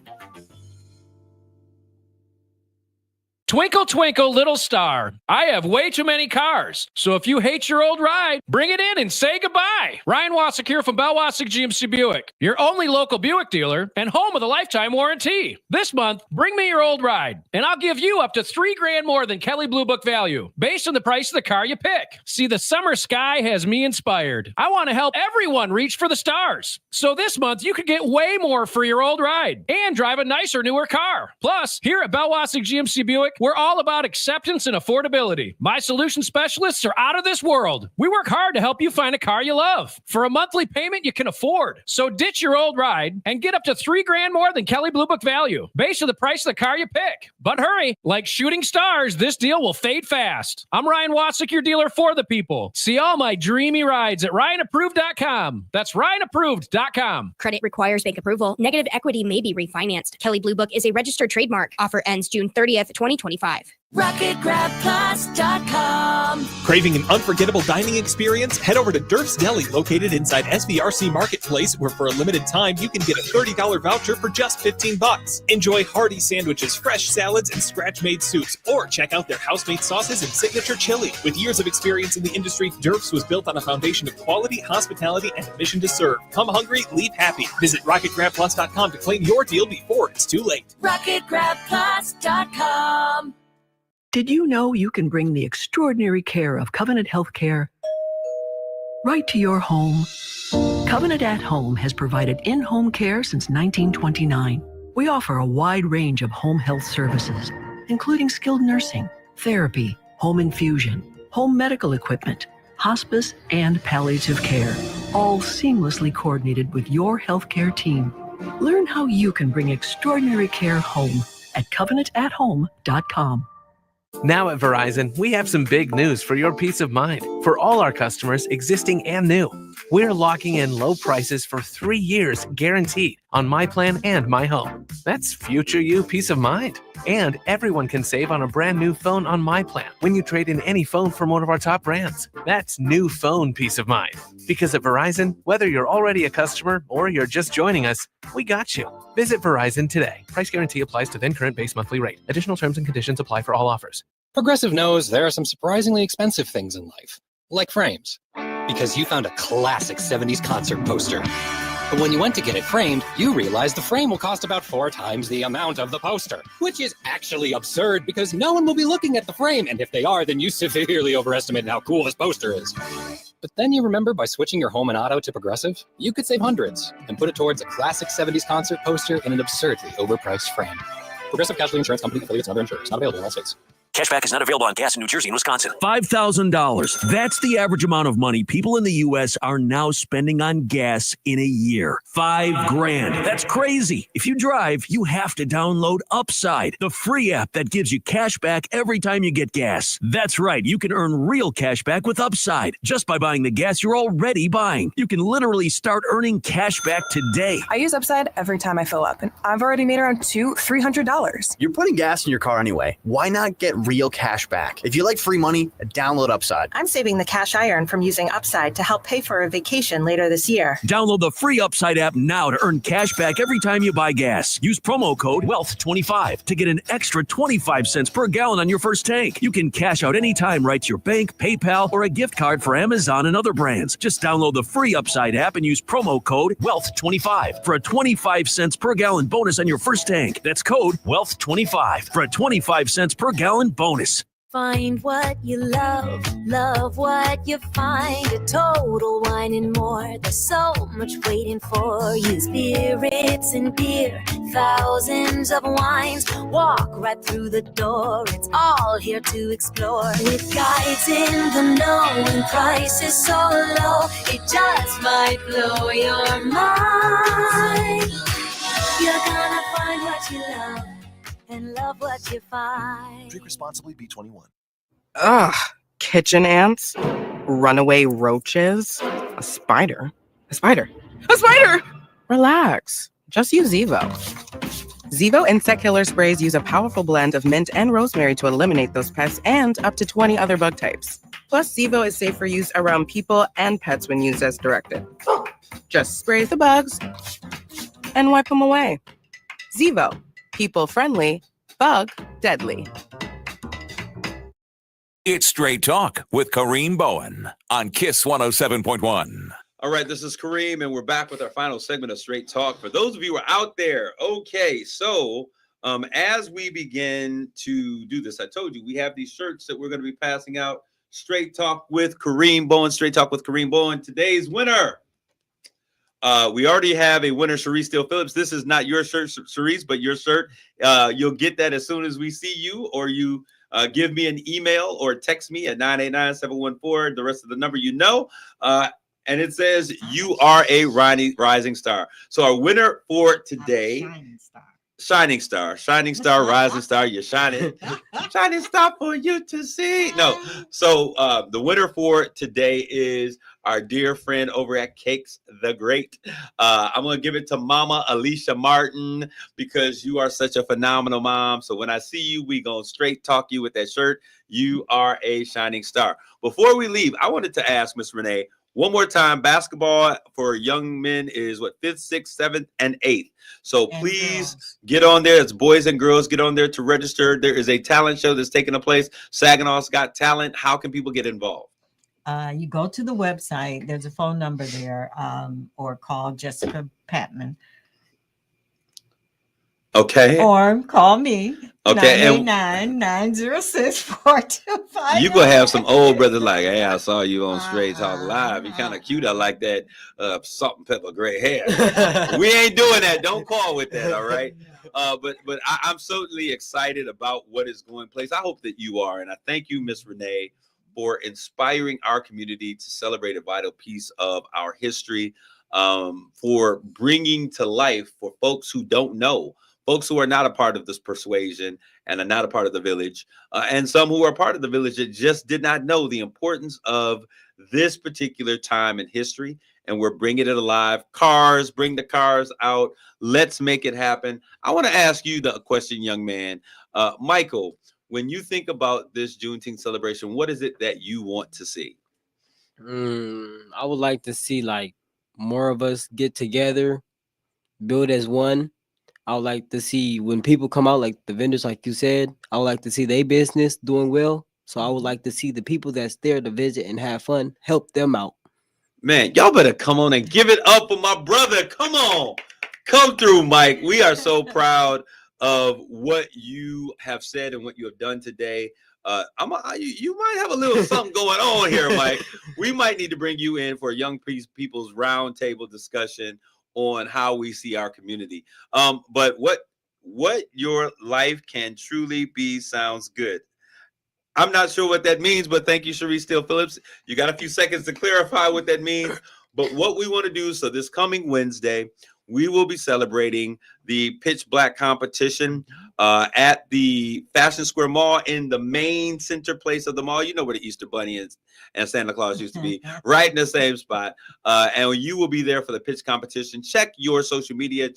Twinkle, twinkle, little star. I have way too many cars. So if you hate your old ride, bring it in and say goodbye. Ryan Wasik here from Bell Wasik GMC Buick, your only local Buick dealer and home of the lifetime warranty. This month, bring me your old ride, and I'll give you up to $3,000 more than Kelley Blue Book value, based on the price of the car you pick. See, the summer sky has me inspired. I want to help everyone reach for the stars. So this month, you could get way more for your old ride and drive a nicer, newer car. Plus, here at Bell Wasik GMC Buick, we're all about acceptance and affordability. My solution specialists are out of this world. We work hard to help you find a car you love for a monthly payment you can afford. So ditch your old ride and get up to $3,000 more than Kelley Blue Book value, based on the price of the car you pick. But hurry, like shooting stars, this deal will fade fast. I'm Ryan Wasik, your dealer for the people. See all my dreamy rides at RyanApproved.com. That's RyanApproved.com. Credit requires bank approval. Negative equity may be refinanced. Kelley Blue Book is a registered trademark. Offer ends June 30th, 2025. RocketGrabPlus.com. Craving an unforgettable dining experience? Head over to Durf's Deli, located inside SVRC Marketplace, where for a limited time you can get a $30 voucher for just $15. Enjoy hearty sandwiches, fresh salads, and scratch-made soups, or check out their house-made sauces and signature chili. With years of experience in the industry, Durf's was built on a foundation of quality, hospitality, and a mission to serve. Come hungry, leave happy. Visit RocketGrabPlus.com to claim your deal before it's too late. RocketGrabPlus.com. Did you know you can bring the extraordinary care of Covenant Healthcare right to your home. Covenant at Home has provided in-home care since 1929. We offer a wide range of home health services, including skilled nursing, therapy, home infusion, home medical equipment, hospice, and palliative care, all seamlessly coordinated with your healthcare team. Learn how you can bring extraordinary care home at covenantathome.com. Now at Verizon, we have some big news for your peace of mind. For all our customers, existing and new, we're locking in low prices for 3 years guaranteed on My Plan and My Home. That's future you peace of mind. And everyone can save on a brand new phone on My Plan when you trade in any phone from one of our top brands. That's new phone peace of mind. Because at Verizon, whether you're already a customer or you're just joining us, we got you. Visit Verizon today. Price guarantee applies to then current base monthly rate. Additional terms and conditions apply for all offers. Progressive knows there are some surprisingly expensive things in life, like frames, because you found a classic 70s concert poster. But when you went to get it framed, you realized the frame will cost about 4 times the amount of the poster, which is actually absurd because no one will be looking at the frame, and if they are, then you severely overestimated how cool this poster is. But then you remember by switching your home and auto to Progressive, you could save hundreds and put it towards a classic 70s concert poster in an absurdly overpriced frame. Progressive Casualty Insurance Company, affiliates, and other insurers. Not available in all states. Cashback is not available on gas in New Jersey and Wisconsin. $5,000. That's the average amount of money people in the U.S. are now spending on gas in a year. $5,000. That's crazy. If you drive, you have to download Upside, the free app that gives you cash back every time you get gas. That's right. You can earn real cash back with Upside just by buying the gas you're already buying. You can literally start earning cash back today. I use Upside every time I fill up, and I've already made around $200-$300. You're putting gas in your car anyway. Why not get real cash back? If you like free money, download Upside. I'm saving the cash I earn from using Upside to help pay for a vacation later this year. Download the free Upside app now to earn cash back every time you buy gas. Use promo code WEALTH25 to get an extra 25 cents per gallon on your first tank. You can cash out anytime right to your bank, PayPal, or a gift card for Amazon and other brands. Just download the free Upside app and use promo code WEALTH25 for a 25 cents per gallon bonus on your first tank. That's code WEALTH25 for a 25 cents per gallon bonus. Find what you love, love what you find. A Total Wine and More. There's so much waiting for you. Spirits and beer, thousands of wines. Walk right through the door. It's all here to explore. With guides in the know and prices so low, it just might blow your mind. You're gonna find what you love and love what you find. Drink responsibly, B21. Ugh, kitchen ants, runaway roaches, a spider. Relax, just use Zevo. Zevo insect killer sprays use a powerful blend of mint and rosemary to eliminate those pests and up to 20 other bug types. Plus, Zevo is safe for use around people and pets when used as directed. Just spray the bugs and wipe them away. Zevo. People friendly, bug deadly. It's Straight Talk with Kareem Bowen on KISS 107.1. All right, this is Kareem, and we're back with our final segment of Straight Talk. For those of you who are out there, okay, so as we begin to do this, I told you we have these shirts that we're going to be passing out. Straight Talk with Kareem Bowen. Straight Talk with Kareem Bowen. Today's winner. We already have a winner, Sharice Steele Phillips. This is not your shirt, Sharice, but your shirt. You'll get that as soon as we see you, or you give me an email or text me at 989-714, the rest of the number you know. And it says you are a rising star. So our winner for today, shining star, rising star, you're shining, shining star for you to see. No, so the winner for today is our dear friend over at Cakes the Great. I'm going to give it to Mama Alicia Martin because you are such a phenomenal mom. So when I see you, we going to straight talk you with that shirt. You are a shining star. Before we leave, I wanted to ask Miss Renee, one more time, basketball for young men is what, 5th, 6th, 7th, and 8th. So please get on there. It's boys and girls. Get on there to register. There is a talent show that's taking place. Saginaw's Got Talent. How can people get involved? You go to the website. There's a phone number there, or call Jessica Patman. Okay. Or call me. Okay, and 989-906-4250. you gonna have some old brothers like, hey, I saw you on Straight Talk Live. You kind of cute. I like that salt and pepper gray hair. We ain't doing that. Don't call with that. All right. But I'm certainly excited about what is going place. I hope that you are, and I thank you, Miss Renee, for inspiring our community to celebrate a vital piece of our history, for bringing to life for folks who don't know. Folks who are not a part of this persuasion and are not a part of the village, and some who are part of the village that just did not know the importance of this particular time in history. And we're bringing it alive. Cars, bring the cars out. Let's make it happen. I want to ask you the question, young man. Michael, when you think about this Juneteenth celebration, what is it that you want to see? I would like to see like more of us get together, build as one. I would like to see when people come out, like the vendors, like you said, I would like to see their business doing well. So I would like to see the people that's there to visit and have fun, help them out. Man, y'all better come on and give it up for my brother. Come on. Come through, Mike. We are so proud of what you have said and what you have done today. You might have a little something going on here, Mike. We might need to bring you in for a young people's roundtable discussion on how we see our community. But what your life can truly be sounds good. I'm not sure what that means, but thank you, Sharice Steele Phillips. You got a few seconds to clarify what that means. But what we want to do, so this coming Wednesday, we will be celebrating the Pitch Black competition at the Fashion Square Mall in the main center place of the mall. You know where the Easter Bunny is and Santa Claus used to be, right in the same spot. And you will be there for the pitch competition. Check your social media,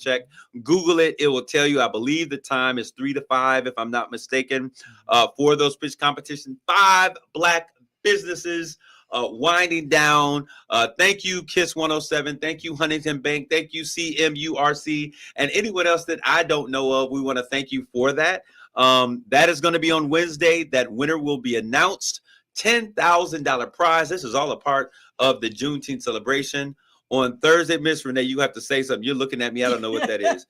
Google it. It will tell you, I believe the time is 3 to 5, if I'm not mistaken, for those pitch competition. 5 Black businesses winding down. Thank you, KISS 107. Thank you, Huntington Bank. Thank you, CMURC, and anyone else that I don't know of. We want to thank you for that. That is going to be on Wednesday. That winner will be announced. $10,000 prize. This is all a part of the Juneteenth celebration. On Thursday, Miss Renee, you have to say something. You're looking at me. I don't know what that is.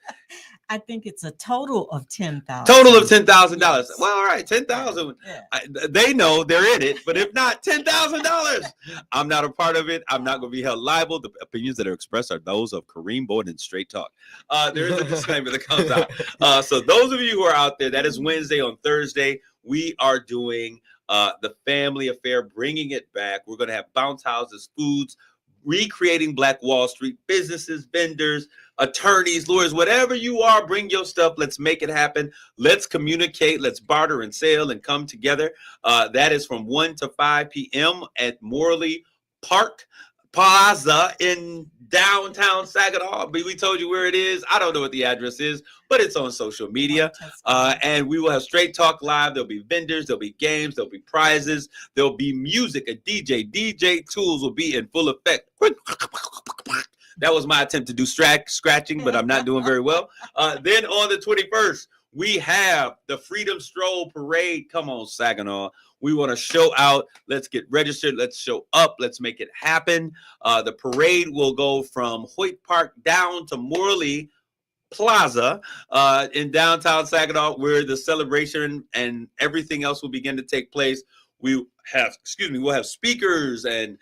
I think it's a total of $10,000. Total of $10,000. Yes. Well, all right, $10,000. Yeah. They know they're in it, but if not, $10,000. I'm not a part of it. I'm not going to be held liable. The opinions that are expressed are those of Kareem Bowen and Straight Talk. There is a disclaimer that comes out. So those of you who are out there, that is Wednesday. On Thursday, we are doing the family affair, bringing it back. We're going to have bounce houses, foods, recreating Black Wall Street, businesses, vendors, attorneys, lawyers, whatever you are, bring your stuff. Let's make it happen. Let's communicate. Let's barter and sell and come together. That is from 1 to 5 p.m. at Morley Park Plaza in downtown Saginaw. We told you where it is. I don't know what the address is, but it's on social media. And we will have Straight Talk Live. There'll be vendors, there'll be games, there'll be prizes, there'll be music, a DJ. DJ tools will be in full effect. That was my attempt to do scratching, but I'm not doing very well. Then on the 21st, we have the Freedom Stroll Parade. Come on, Saginaw. We want to show out. Let's get registered. Let's show up. Let's make it happen. The parade will go from Hoyt Park down to Morley Plaza in downtown Saginaw, where the celebration and everything else will begin to take place. We'll have speakers and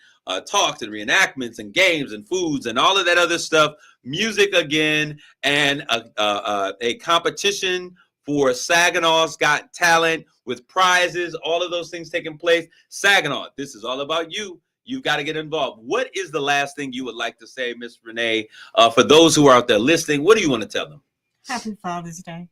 talks and reenactments and games and foods and all of that other stuff. Music again, and a competition for Saginaw's Got Talent with prizes, all of those things taking place. Saginaw, this is all about you. You've got to get involved. What is the last thing you would like to say, Miss Renee, for those who are out there listening? What do you want to tell them? Happy Father's Day.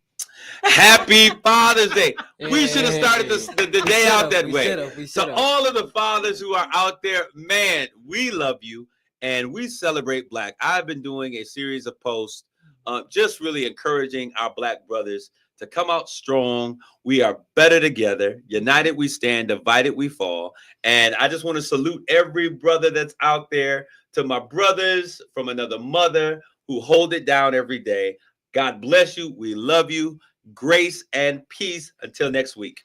Happy Father's Day. We should have started the day out that way. So all of the fathers who are out there, man, we love you and we celebrate Black. I've been doing a series of posts just really encouraging our Black brothers to come out strong. We are better together. United we stand, divided we fall. And I just want to salute every brother that's out there. To my brothers from another mother who hold it down every day. God bless you. We love you. Grace and peace. Until next week.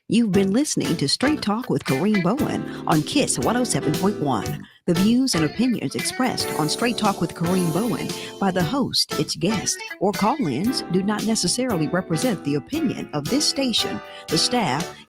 You've been listening to Straight Talk with Kareem Bowen on KISS 107.1. The views and opinions expressed on Straight Talk with Kareem Bowen by the host, its guest, or call-ins do not necessarily represent the opinion of this station, the staff,